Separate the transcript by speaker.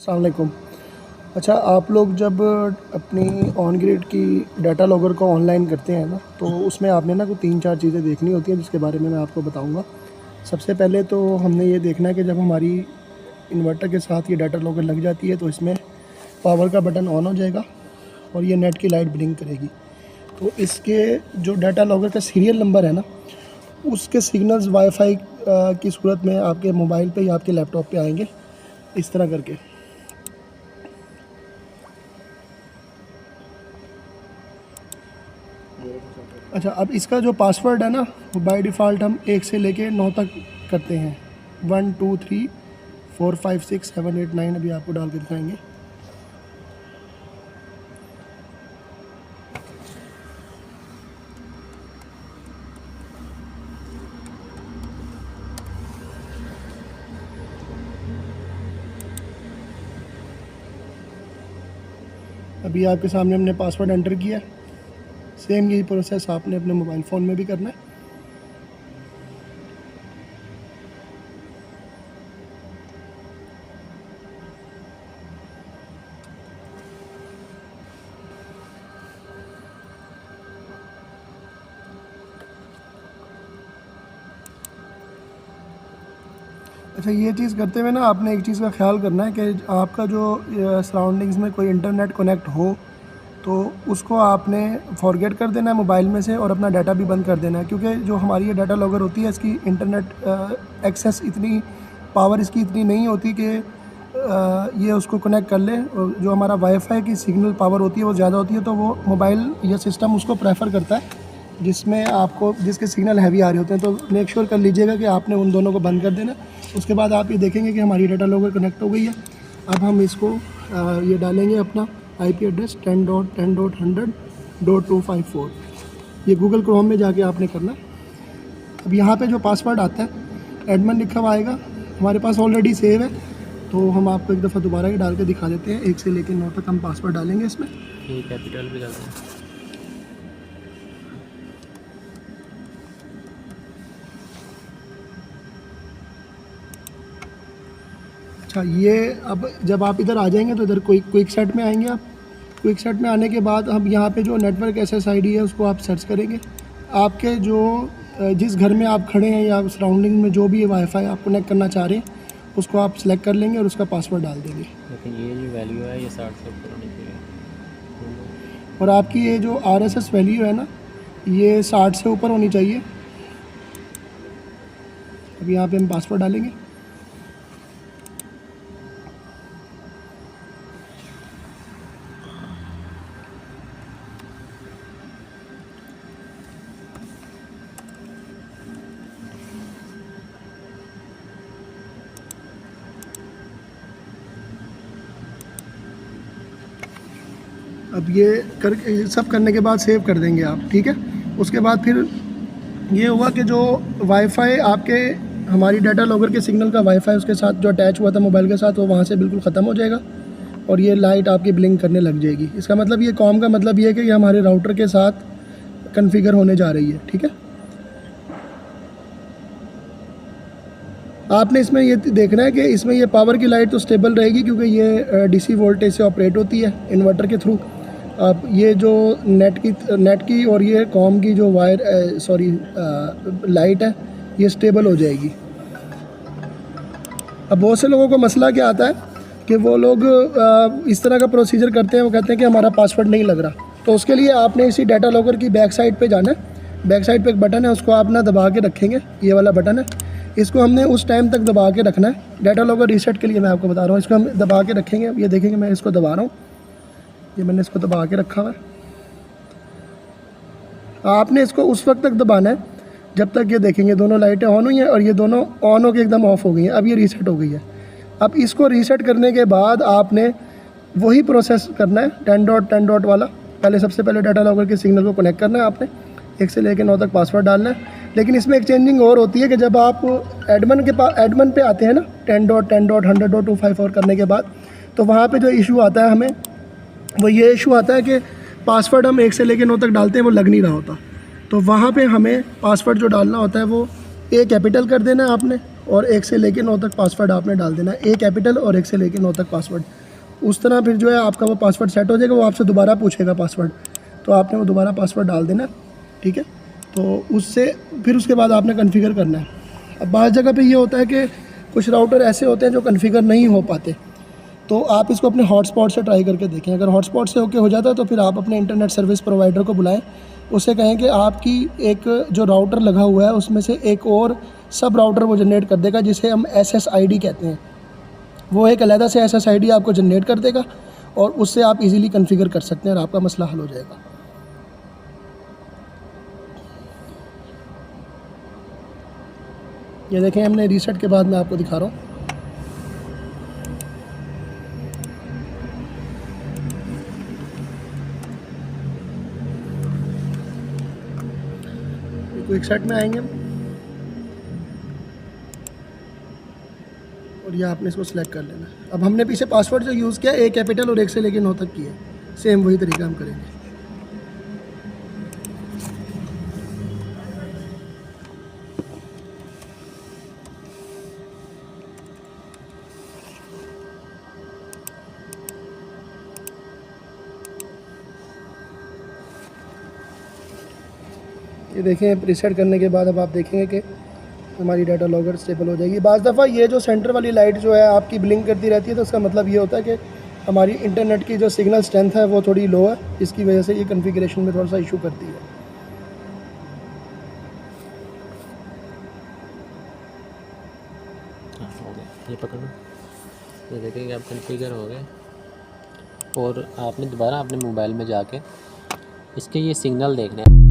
Speaker 1: अस्सलाम वालेकुम। अच्छा, आप लोग जब अपनी ऑन ग्रिड की डाटा लॉगर को ऑनलाइन करते हैं ना, तो उसमें आपने ना कोई 3-4 चीज़ें देखनी होती हैं जिसके बारे में मैं आपको बताऊंगा। सबसे पहले तो हमने ये देखना है कि जब हमारी इन्वर्टर के साथ ये डाटा लॉगर लग जाती है तो इसमें पावर का बटन ऑन हो जाएगा और ये नेट की लाइट ब्लिंक करेगी। तो इसके जो डाटा लॉगर का सीरियल नंबर है ना, उसके सिग्नल्स वाईफाई की सूरत में आपके मोबाइल पे या आपके लैपटॉप पे आएंगे इस तरह करके। अच्छा, अब इसका जो पासवर्ड है ना, वो बाय डिफ़ॉल्ट हम 1 से लेके 9 तक करते हैं। 1 2 3 4 5 6 7 8 9 अभी आपको डाल के दिखाएंगे। अभी आपके सामने हमने पासवर्ड एंटर किया। सेम यही प्रोसेस आपने अपने मोबाइल फ़ोन में भी करना है। अच्छा, ये चीज़ करते हुए ना आपने एक चीज़ का ख्याल करना है कि आपका जो सराउंडिंग्स में कोई इंटरनेट कनेक्ट हो तो उसको आपने फॉरगेट कर देना है मोबाइल में से और अपना डाटा भी बंद कर देना है, क्योंकि जो हमारी ये डाटा लॉगर होती है इसकी इंटरनेट एक्सेस इतनी पावर इसकी इतनी नहीं होती कि ये उसको कनेक्ट कर ले। और जो हमारा वाईफाई की सिग्नल पावर होती है वो ज़्यादा होती है, तो वो मोबाइल या सिस्टम उसको प्रेफर करता है जिसमें आपको जिसके सिग्नल हैवी आ रहे होते हैं। तो मेक श्योर कर लीजिएगा कि आपने उन दोनों को बंद कर देना। उसके बाद आप ये देखेंगे कि हमारी डाटा लॉगर कनेक्ट हो गई है। अब हम इसको ये डालेंगे अपना IP एड्रेस 10.10.100.254। ये गूगल क्रोम में जाके आपने करना। अब यहाँ पे जो पासवर्ड आता है एडमिन लिखा हुआ आएगा, हमारे पास ऑलरेडी सेव है, तो हम आपको एक दफ़ा दोबारा ये डाल के दिखा देते हैं। 1 से लेकर 9 तक हम पासवर्ड डालेंगे इसमें।
Speaker 2: कैपिटल भी डालेंगे।
Speaker 1: अच्छा, ये अब जब आप इधर आ जाएंगे तो इधर कोई क्विक सेट में आएंगे आप। क्विक सेट में आने के बाद हम यहाँ पे जो नेटवर्क SSID है उसको आप सर्च करेंगे। आपके जो जिस घर में आप खड़े हैं या सराउंडिंग में जो भी वाईफाई आप कनेक्ट करना चाह रहे हैं उसको आप सेलेक्ट कर लेंगे और उसका पासवर्ड डाल देंगे।
Speaker 2: लेकिन ये जो वैल्यू है ये 60 से ऊपर होनी चाहिए।
Speaker 1: और आपकी ये जो RSS वैल्यू है ना, ये 60 से ऊपर होनी चाहिए। अब यहाँ पे हम पासवर्ड डालेंगे। अब ये कर सब करने के बाद सेव कर देंगे आप, ठीक है। उसके बाद फिर ये हुआ कि जो वाईफाई आपके हमारी डाटा लॉगर के सिग्नल का वाईफाई उसके साथ जो अटैच हुआ था मोबाइल के साथ, वो वहाँ से बिल्कुल ख़त्म हो जाएगा और ये लाइट आपकी ब्लिंक करने लग जाएगी। इसका मतलब ये कॉम का मतलब ये है कि ये हमारे राउटर के साथ कन्फिगर होने जा रही है, ठीक है। आपने इसमें ये देखना है कि इसमें ये पावर की लाइट तो स्टेबल रहेगी क्योंकि ये DC वोल्टेज से ऑपरेट होती है इन्वर्टर के थ्रू। अब ये जो नेट की और ये कॉम की जो लाइट है ये स्टेबल हो जाएगी। अब बहुत से लोगों को मसला क्या आता है कि वो लोग इस तरह का प्रोसीजर करते हैं, वो कहते हैं कि हमारा पासवर्ड नहीं लग रहा। तो उसके लिए आपने इसी डाटा लॉगर की बैक साइड पे जाना है। बैक साइड पे एक बटन है, उसको आप ना दबा के रखेंगे, ये वाला बटन है। इसको हमने उस टाइम तक दबा के रखना है। डाटा लॉगर रीसेट के लिए मैं आपको बता रहा हूँ, इसको हम दबा के रखेंगे। ये देखेंगे मैं इसको दबा रहा हूँ, ये मैंने इसको दबा के रखा हुआ है। आपने इसको उस वक्त तक दबाना है जब तक ये देखेंगे दोनों लाइटें ऑन हुई हैं और ये दोनों ऑन होकर एकदम ऑफ हो गई हैं। अब ये रीसेट हो गई है। अब इसको रीसेट करने के बाद आपने वही प्रोसेस करना है 10.10 वाला। पहले सबसे पहले डाटा लॉगर के सिग्नल को कनेक्ट करना है आपने, 1 से लेकर 9 तक पासवर्ड डालना है। लेकिन इसमें एक चेंजिंग और होती है कि जब आप एडमिन पे आते हैं ना 10.10.100.254 करने के बाद, तो वहाँ पे जो इशू आता है हमें वो ये इशू आता है कि पासवर्ड हम 1 से लेकर 9 तक डालते हैं वो लग नहीं रहा होता। तो वहाँ पे हमें पासवर्ड जो डालना होता है वो A कैपिटल कर देना है आपने और 1 से लेके 9 तक पासवर्ड आपने डाल देना है, A कैपिटल और 1 से लेके 9 तक पासवर्ड। उस तरह फिर जो है आपका वो पासवर्ड सेट हो जाएगा, वो आपसे दोबारा पूछेगा पासवर्ड, तो आपने वो दोबारा पासवर्ड डाल देना, ठीक है। तो उससे फिर उसके बाद आपने कॉन्फ़िगर करना है। अब बाज़ जगह पे ये होता है कि कुछ राउटर ऐसे होते हैं जो कॉन्फ़िगर नहीं हो पाते, तो आप इसको अपने हॉटस्पॉट से ट्राई करके देखें। अगर हॉटस्पॉट से ओके हो जाता है तो फिर आप अपने इंटरनेट सर्विस प्रोवाइडर को बुलाएं, उससे कहें कि आपकी एक जो राउटर लगा हुआ है उसमें से एक और सब राउटर वो जनरेट कर देगा, जिसे हम SSID कहते हैं। वो एक अलहदा से SSID आपको जनरेट कर देगा और उससे आप इजीली कॉन्फ़िगर कर सकते हैं और आपका मसला हल हो जाएगा। ये देखें, हमने रीसेट के बाद मैं आपको दिखा रहा हूँ। क्विक सेट में आएंगे हम और ये आपने इसको सिलेक्ट कर लेना है। अब हमने पीछे पासवर्ड जो यूज़ किया A कैपिटल और 1 से लेके 9 तक किया, सेम वही तरीका हम करेंगे। ये देखें, प्रीसेट करने के बाद अब आप देखेंगे कि हमारी डाटा लॉगर स्टेबल हो जाएगी। बाज़ दफ़ा ये जो सेंटर वाली लाइट जो है आपकी ब्लिंक करती रहती है, तो उसका मतलब ये होता है कि हमारी इंटरनेट की जो सिग्नल स्ट्रेंथ है वो थोड़ी लो है, इसकी वजह से ये कॉन्फ़िगरेशन में थोड़ा सा इशू करती है।
Speaker 2: हाँ हो गया, ये पकड़ो, ये देखेंगे आप कॉन्फ़िगर हो गए। और आपने दोबारा अपने मोबाइल में जाके इसके ये सिग्नल देखने हैं।